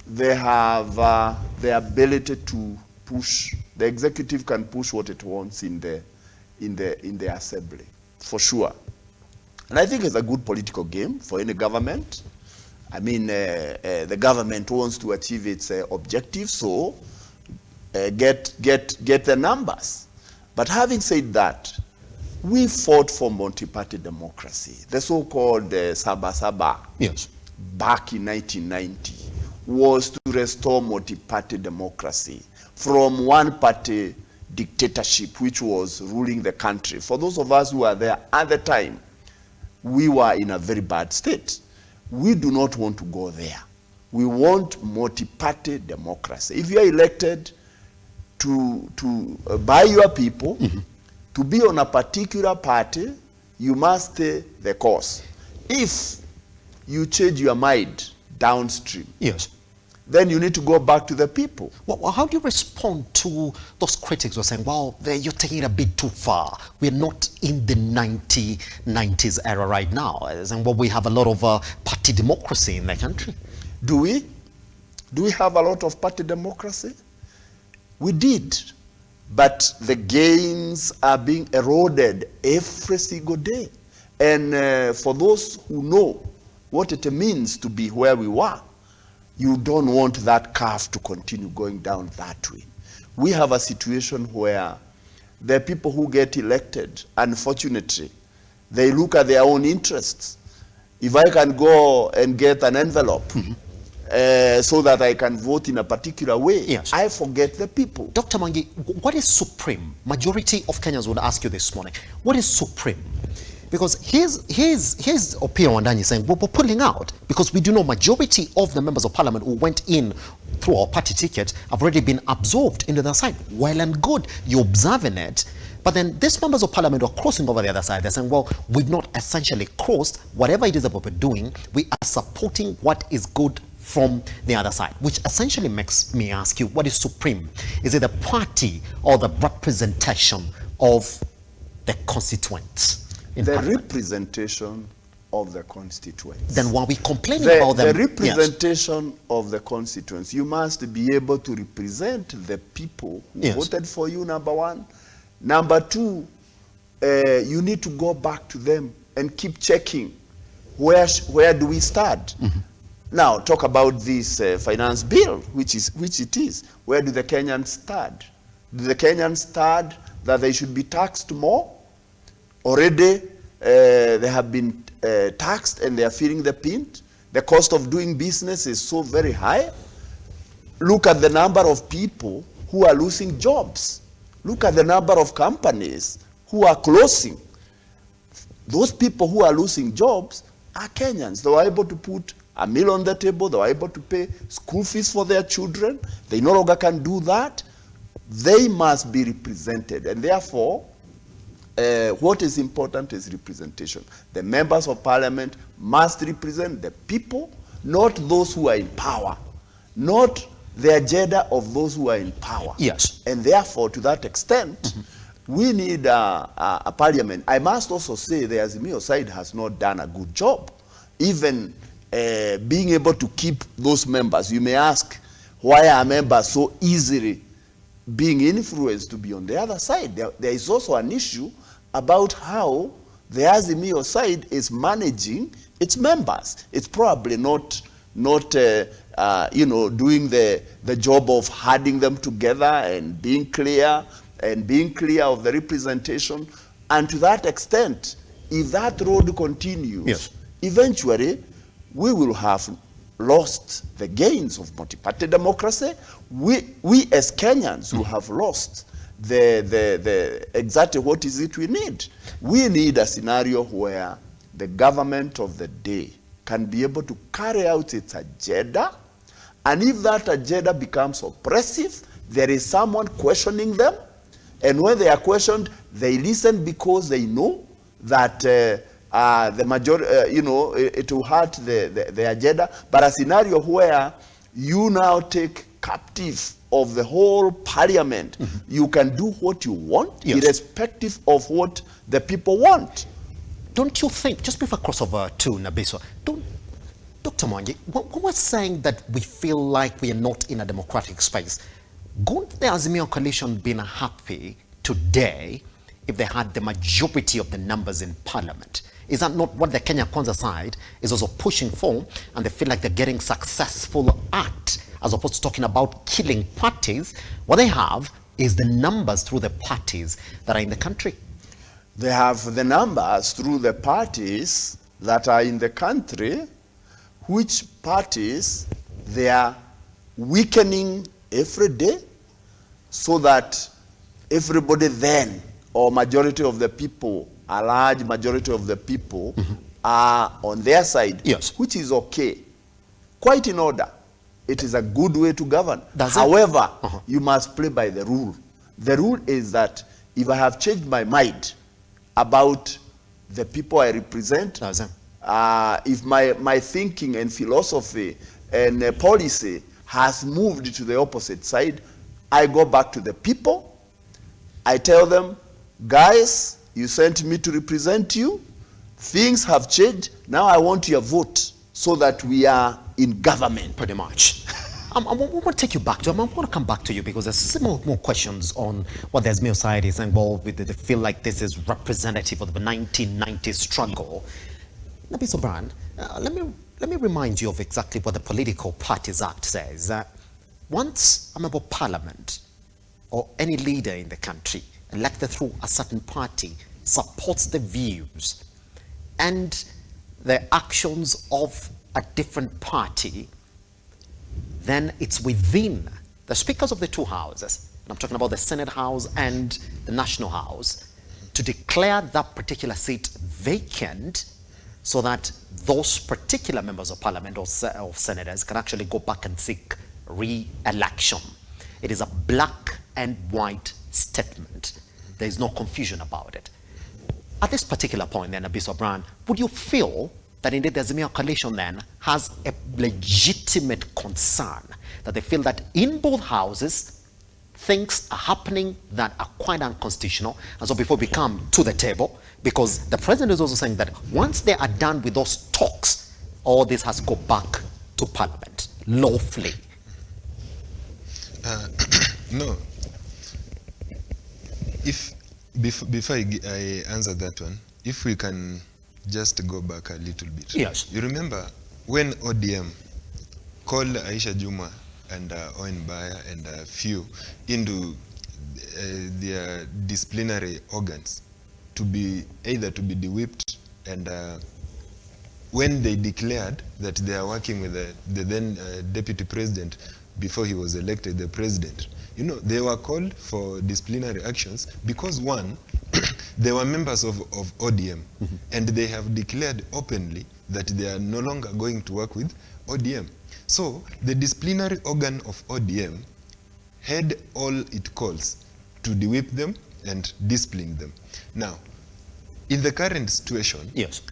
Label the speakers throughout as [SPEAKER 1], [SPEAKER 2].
[SPEAKER 1] they have the ability to push. The executive can push what it wants in the assembly, for sure. And I think it's a good political game for any government. I mean, the government wants to achieve its objectives, so get the numbers. But having said that, we fought for multi-party democracy, the so-called Saba,
[SPEAKER 2] yes,
[SPEAKER 1] back in 1990, was to restore multi-party democracy from one-party dictatorship, which was ruling the country. For those of us who were there at the time, we were in a very bad state. We do not want to go there. We want multi-party democracy. If you are elected by your people, to be on a particular party, you must stay the course. If you change your mind downstream,
[SPEAKER 2] yes,
[SPEAKER 1] then you need to go back to the people.
[SPEAKER 2] Well, how do you respond to those critics who are saying, well, you're taking it a bit too far? We're not in the 1990s era right now. And well, we have a lot of party democracy in the country.
[SPEAKER 1] Do we? Do we have a lot of party democracy? We did. But the gains are being eroded every single day. And for those who know what it means to be where we were, you don't want that curve to continue going down that way. We have a situation where the people who get elected, unfortunately, they look at their own interests. If I can go and get an envelope so that I can vote in a particular way,
[SPEAKER 2] yes,
[SPEAKER 1] I forget the people.
[SPEAKER 2] Dr. Mangi, what is supreme? Majority of Kenyans would ask you this morning, what is supreme? Because here's Opiyo Wandanyi saying, we're pulling out because we do know majority of the members of parliament who went in through our party ticket have already been absorbed into the side. Well and good, you're observing it. But then these members of parliament are crossing over the other side. They're saying, well, we've not essentially crossed. Whatever it is that we're doing, we are supporting what is good from the other side, which essentially makes me ask you, what is supreme? Is it the party or the representation of the constituents?
[SPEAKER 1] The representation of the constituents.
[SPEAKER 2] Then why are we complaining about them?
[SPEAKER 1] The representation of the constituents. You must be able to represent the people who voted for you, number one. Number two, you need to go back to them and keep checking. Where do we start? Now, talk about this finance bill, which it is. Where do the Kenyans start? Do the Kenyans start that they should be taxed more? Already, they have been taxed and they are feeling the pinch. The cost of doing business is so very high. Look at the number of people who are losing jobs. Look at the number of companies who are closing. Those people who are losing jobs are Kenyans. They were able to put a meal on the table. They were able to pay school fees for their children. They no longer can do that. They must be represented. And therefore, what is important is representation. The members of parliament must represent the people, not those who are in power, not the agenda of those who are in power.
[SPEAKER 2] Yes.
[SPEAKER 1] And therefore, to that extent, we need a parliament. I must also say the Azimio side has not done a good job. Even being able to keep those members. You may ask, why are members so easily being influenced to be on the other side? There is also an issue about how the Azimio side is managing its members. It's probably not doing the job of herding them together and being clear of the representation. And to that extent, if that road continues, eventually we will have lost the gains of multi-party democracy. We as Kenyans will have lost the exactly what is it we need. We need a scenario where the government of the day can be able to carry out its agenda, and if that agenda becomes oppressive, there is someone questioning them, and when they are questioned, they listen because they know that the majority, it will hurt the agenda. But a scenario where you now take captive of the whole parliament, you can do what you want, irrespective of what the people want.
[SPEAKER 2] Don't you think, just before crossover to Nabiso, don't Dr. Mwangi, when we're saying that we feel like we are not in a democratic space, couldn't the Azimio coalition been happy today if they had the majority of the numbers in parliament? Is that not what the Kenya Kwanza side is also pushing for, and they feel like they're getting successful at, as opposed to talking about killing parties? What they have is the numbers through the parties that are in the country.
[SPEAKER 1] They have the numbers through the parties that are in the country, which parties they are weakening every day, so that everybody then, or majority of the people, a large majority of the people are on their side,
[SPEAKER 2] yes,
[SPEAKER 1] which is okay, quite in order. It is a good way to govern.
[SPEAKER 2] Does
[SPEAKER 1] However, you must play by the rule. The rule is that if I have changed my mind about the people I represent, if my thinking and philosophy and policy has moved to the opposite side, I go back to the people. I tell them, guys, you sent me to represent you. Things have changed. Now I want your vote so that we are in government.
[SPEAKER 2] Pretty much. I want to take you back to, I want to come back to you because there's some more questions on what the Azimio side is involved with. They feel like this is representative of the 1990s struggle. Mr. Brand, let me remind you of exactly what the Political Parties Act says. Once a member of parliament or any leader in the country elected through a certain party supports the views and the actions of a different party, then it's within the speakers of the two houses, and I'm talking about the Senate House and the National House, to declare that particular seat vacant so that those particular members of parliament or senators can actually go back and seek re-election. It is a black and white statement. There is no confusion about it. At this particular point then, Abiso Brown, would you feel that indeed the Azimio coalition then has a legitimate concern that they feel that in both houses things are happening that are quite unconstitutional? And so before we come to the table, because the president is also saying that once they are done with those talks, all this has to go back to parliament lawfully.
[SPEAKER 3] No. Before I answer that one, if we can just go back a little bit.
[SPEAKER 2] Yes.
[SPEAKER 3] You remember when ODM called Aisha Juma and Owen Baya and a few into their disciplinary organs to be either to be de-whipped, and when they declared that they are working with the then deputy president before he was elected the president, you know, they were called for disciplinary actions because one, they were members of ODM, and they have declared openly that they are no longer going to work with ODM. So the disciplinary organ of ODM had all it calls to de-whip them and discipline them. Now, in the current situation,
[SPEAKER 2] yes,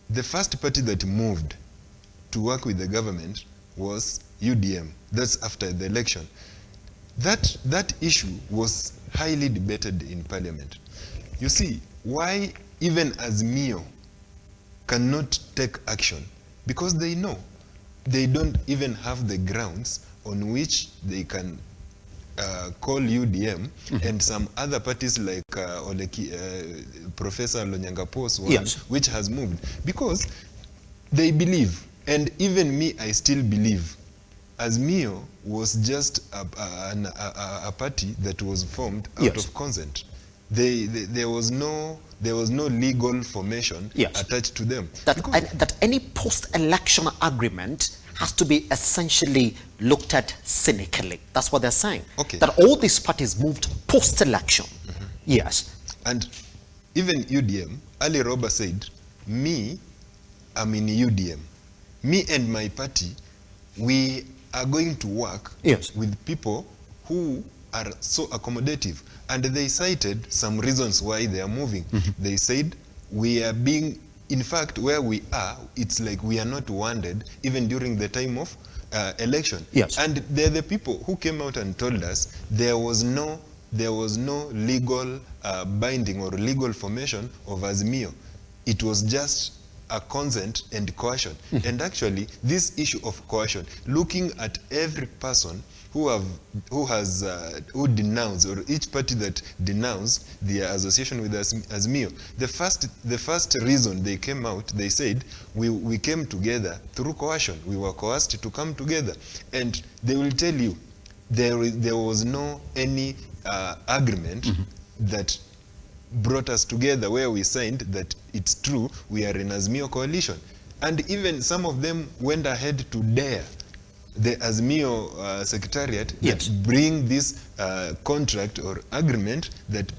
[SPEAKER 3] the first party that moved to work with the government was UDM. That's after the election. That issue was highly debated in parliament. You see, why even Azimio cannot take action? Because they know they don't even have the grounds on which they can call UDM and some other parties like Professor Lonyangapo's one,
[SPEAKER 2] yes,
[SPEAKER 3] which has moved. Because they believe, and even me, I still believe, Azimio was just a party that was formed out
[SPEAKER 2] yes,
[SPEAKER 3] of consent. There was no legal formation
[SPEAKER 2] yes,
[SPEAKER 3] attached to them.
[SPEAKER 2] That any post-election agreement has to be essentially looked at cynically. That's what they're saying.
[SPEAKER 3] Okay.
[SPEAKER 2] That all these parties moved post-election. Yes.
[SPEAKER 3] And even UDM, Ali Roba said, me, I'm in UDM. Me and my party, we are going to work,
[SPEAKER 2] yes,
[SPEAKER 3] with people who are so accommodative. And they cited some reasons why they are moving. They said, we are being, in fact, where we are, it's like we are not wanted even during the time of election.
[SPEAKER 2] Yes.
[SPEAKER 3] And they're the people who came out and told us there was no legal binding or legal formation of Azimio. It was just a consent and coercion. And actually, this issue of coercion, looking at every person who denounced, or each party that denounced their association with Azimio, the first reason they came out, they said, we came together through coercion. We were coerced to come together. And they will tell you, there was no any agreement that brought us together where we signed that it's true we are in Azimio coalition. And even some of them went ahead to dare the Azimio secretariat that bring this contract or agreement that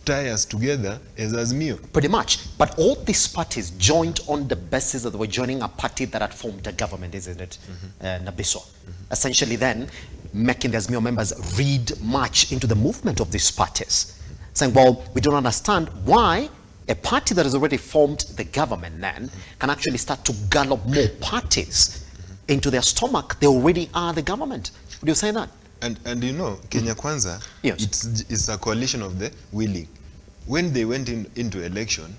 [SPEAKER 3] tie us together as Azimio.
[SPEAKER 2] Pretty much. But all these parties joined on the basis that they were joining a party that had formed a government, isn't it, Nabiso? Essentially then, making the Azimio members read much into the movement of these parties. Saying, well, we don't understand why a party that has already formed the government then can actually start to gallop more parties into their stomach. They already are the government. Would you say that?
[SPEAKER 3] And you know, Kenya Kwanza,
[SPEAKER 2] yes,
[SPEAKER 3] it's a coalition of the willing. When they went into election,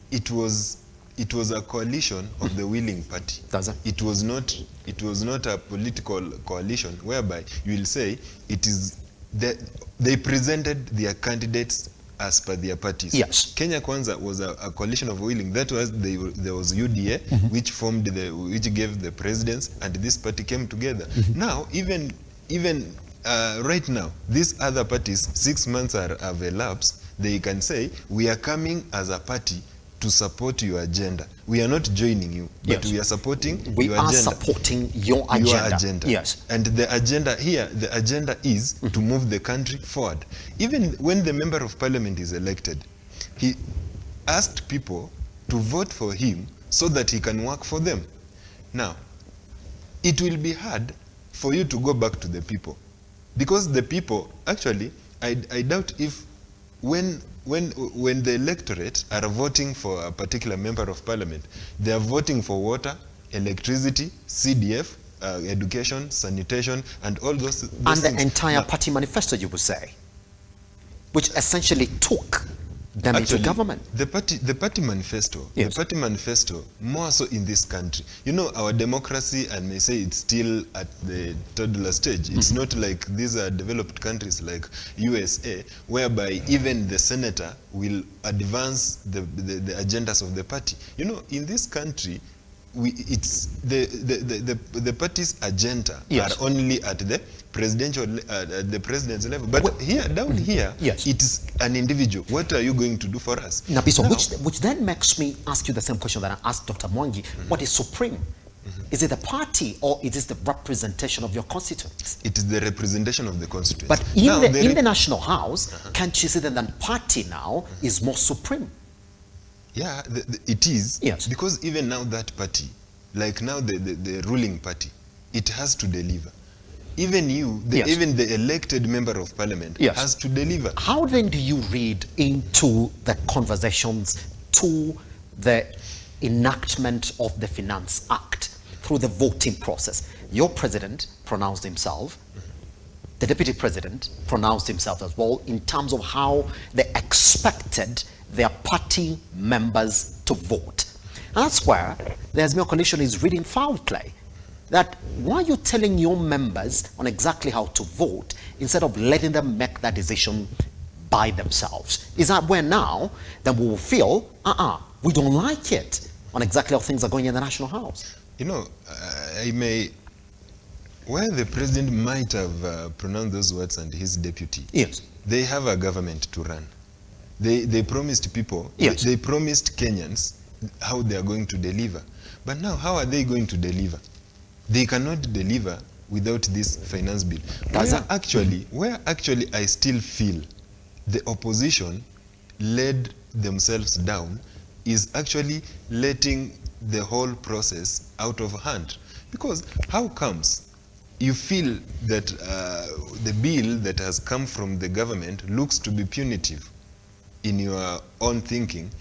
[SPEAKER 3] it was a coalition of the willing party. It was not a political coalition whereby you will say it is that they presented their candidates as per their parties.
[SPEAKER 2] Yes.
[SPEAKER 3] Kenya Kwanza was a coalition of willing. That was there was UDA, which formed which gave the presidents, and this party came together. Now, even right now, these other parties, 6 months have elapsed. They can say we are coming as a party to support your agenda. We are not joining you, but we are supporting your agenda.
[SPEAKER 2] We are supporting your agenda. Yes.
[SPEAKER 3] And the agenda here, the agenda is to move the country forward. Even when the member of parliament is elected, he asked people to vote for him so that he can work for them. Now, it will be hard for you to go back to the people, because the people, actually, I doubt if when the electorate are voting for a particular member of parliament, they are voting for water, electricity, CDF, education, sanitation, and all those
[SPEAKER 2] and
[SPEAKER 3] things.
[SPEAKER 2] The entire party manifesto, you would say, which essentially took them into government.
[SPEAKER 3] The party manifesto,
[SPEAKER 2] yes,
[SPEAKER 3] the party manifesto, more so in this country. You know, our democracy, I may say, it's still at the toddler stage. It's not like these are developed countries like USA, whereby even the senator will advance the agendas of the party. You know, in this country, it's the party's agenda are only at the presidential the president's level, but here down here it is an individual. What are you going to do for us?
[SPEAKER 2] Nabiso, which then makes me ask you the same question that I asked Dr. Mwangi. What is supreme? Is it the party, or is it the representation of your constituents?
[SPEAKER 3] It is the representation of the constituents.
[SPEAKER 2] But in the National House, can't you see that the party now is more supreme?
[SPEAKER 3] Yeah, it is.
[SPEAKER 2] Yes.
[SPEAKER 3] Because even now that party, like now the ruling party, it has to deliver. Even you, even the elected member of parliament has to deliver.
[SPEAKER 2] How then do you read into the conversations to the enactment of the Finance Act through the voting process? Your president pronounced himself. The deputy president pronounced himself as well in terms of how they expected their party members to vote. And that's where the Azimio coalition is reading foul play. That why are you telling your members on exactly how to vote instead of letting them make that decision by themselves? Is that where now then we will feel, we don't like it on exactly how things are going in the National House?
[SPEAKER 3] You know, where the president might have pronounced those words and his deputy, they have a government to run. They promised people, they promised Kenyans how they are going to deliver. But now, how are they going to deliver? They cannot deliver without this finance bill. Where actually I still feel the opposition led themselves down is actually letting the whole process out of hand. Because how comes you feel that the bill that has come from the government looks to be punitive in your own thinking,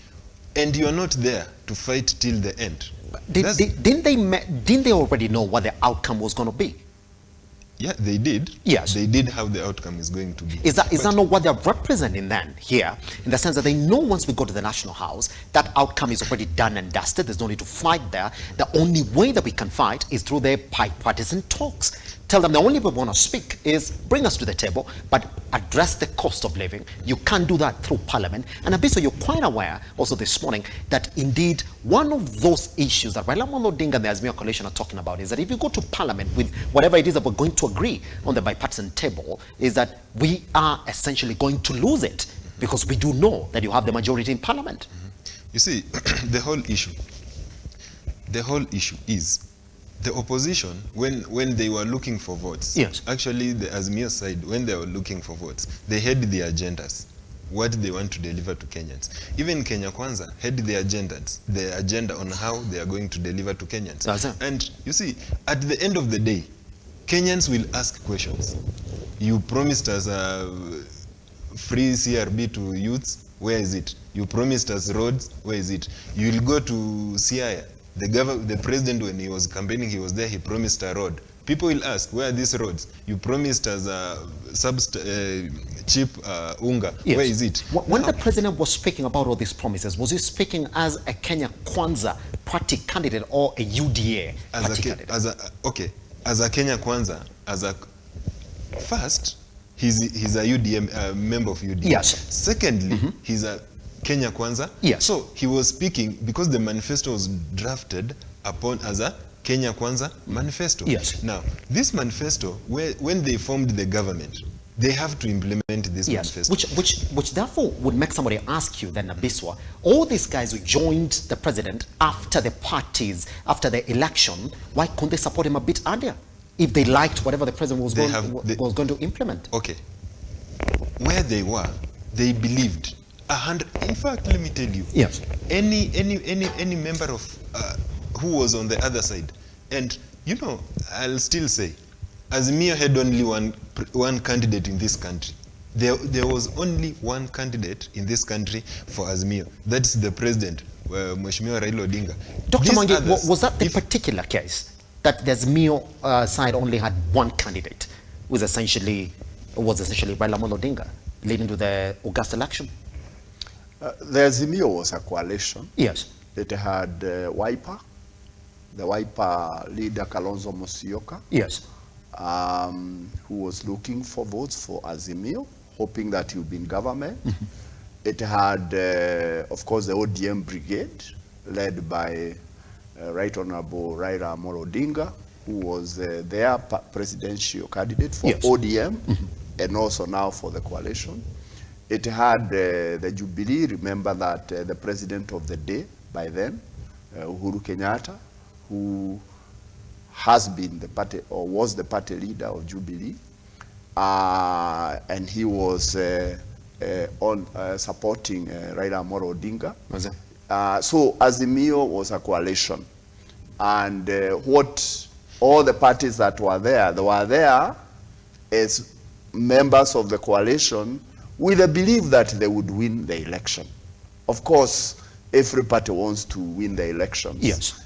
[SPEAKER 3] and you are not there to fight till the end?
[SPEAKER 2] Didn't they already know what the outcome was going to be?
[SPEAKER 3] Yeah, they did.
[SPEAKER 2] Yes.
[SPEAKER 3] They did how the outcome is going to be.
[SPEAKER 2] Is that not what they're representing then here? In the sense that they know once we go to the National House, that outcome is already done and dusted. There's no need to fight there. The only way that we can fight is through their bipartisan talks. Tell them the only way we want to speak is bring us to the table, but address the cost of living. You can't do that through Parliament. And Abiso, you're quite aware also this morning that indeed one of those issues that Raila Amolo Odinga and the Azimio coalition are talking about is that if you go to Parliament with whatever it is that we're going to agree on the bipartisan table, is that we are essentially going to lose it because we do know that you have the majority in Parliament.
[SPEAKER 3] You see, the whole issue is the opposition, when they were looking for votes,
[SPEAKER 2] yes,
[SPEAKER 3] actually the Azimio side, when they were looking for votes, they had the agendas, what they want to deliver to Kenyans. Even Kenya Kwanza had the agenda on how they are going to deliver to Kenyans. And you see, at the end of the day, Kenyans will ask questions. You promised us a free CRB to youths, where is it? You promised us roads, where is it? You will go to Siaya. The president, when he was campaigning, he was there, he promised a road. People will ask, where are these roads? You promised us a cheap unga.
[SPEAKER 2] Yes.
[SPEAKER 3] Where is it?
[SPEAKER 2] When the president was speaking about all these promises, was he speaking as a Kenya Kwanza party candidate or a UDA party candidate?
[SPEAKER 3] As a Kenya Kwanza, first, he's a UDM, member of UDM.
[SPEAKER 2] Yes.
[SPEAKER 3] Secondly, he's a Kenya Kwanza.
[SPEAKER 2] Yes.
[SPEAKER 3] So he was speaking because the manifesto was drafted upon as a Kenya Kwanza manifesto.
[SPEAKER 2] Yes.
[SPEAKER 3] Now, this manifesto, when they formed the government, they have to implement this manifesto.
[SPEAKER 2] Which therefore would make somebody ask you then, Abiswa, all these guys who joined the president after the election, why couldn't they support him a bit earlier? If they liked whatever the president was going to implement.
[SPEAKER 3] Okay. Where they were, they believed. In fact, let me tell you.
[SPEAKER 2] Yes.
[SPEAKER 3] Any member of who was on the other side, and you know, I'll still say, Azimio had only one candidate in this country. There was only one candidate in this country for Azimio. That's the president, Mheshimiwa Raila Odinga.
[SPEAKER 2] Dr. Mangi, was that the particular case that the Azimio side only had one candidate, was essentially Raila Amolo Odinga, leading to the August election?
[SPEAKER 1] The Azimio was a coalition.
[SPEAKER 2] Yes.
[SPEAKER 1] It had Wiper, the Wiper leader Kalonzo Musyoka.
[SPEAKER 2] Yes.
[SPEAKER 1] Who was looking for votes for Azimio, hoping that he would be in government. It had, of course, the ODM brigade, led by Right Honorable Raila Amolo Odinga, who was their presidential candidate for ODM, and also now for the coalition. It had the Jubilee. Remember that the president of the day by then, Uhuru Kenyatta, who has been the party or was the party leader of Jubilee, and he was supporting Raila Amolo Odinga. So Azimio was a coalition, and what all the parties that were there as members of the coalition with a belief that they would win the election. Of course, every party wants to win the elections.
[SPEAKER 2] Yes.